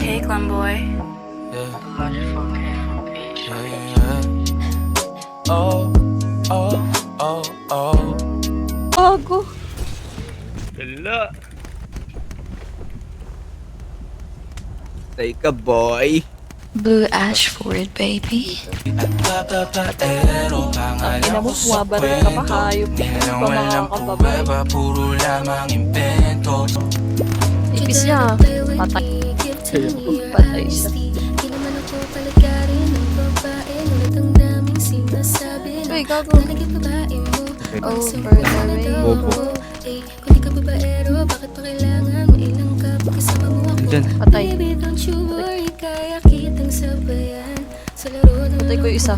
Hey, Clem boy. Yeah. Oh, oh, oh, oh. Bago. Dala. Tay ka, boy. Blue Ashford, baby. Ina mo, bumabaril ka pa, hayop. Pa mga kababay. Puro lamang impento. Ipis niya. Patay. Patay siya. Uy, gago. Over the rainbow. Diyan. Patay. Patay ko yung isa.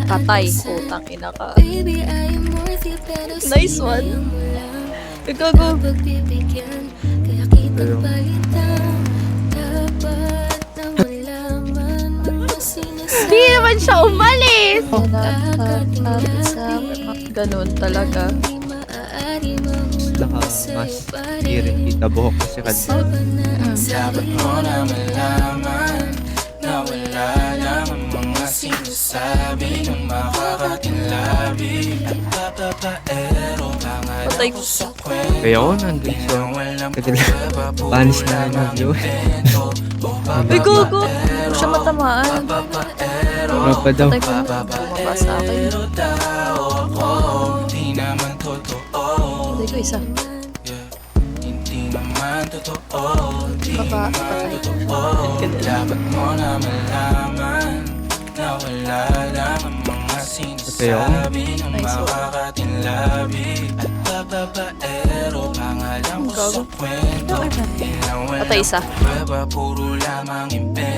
Patay. Utang ina ka. Nice one. Uy, gago. Di naman siya umalis! Ganun talaga. Mas irin kita buhok kasi kanina. Dapat mo na malaman na wala lang ang mga sinasabi ng makakatinlabi. At papapaero Patay pangalan ko. ko sa kwento. Kaya ako nandun sa panis na nag-view. Uy, gogo! Huwag siya matamaan. Ano pa daw? Patay ko na. Bumaba sa akin. Di naman totoo. Patay ko isa. Hindi naman totoo. Di Baba. naman Patay. totoo. Dapat mo na malaman na wala lang ang mga sinasabi ng Nice one. makakatinlabi. At babaero pangalan ko sa Gago. kwento. Patay isa. Puro lamang impento.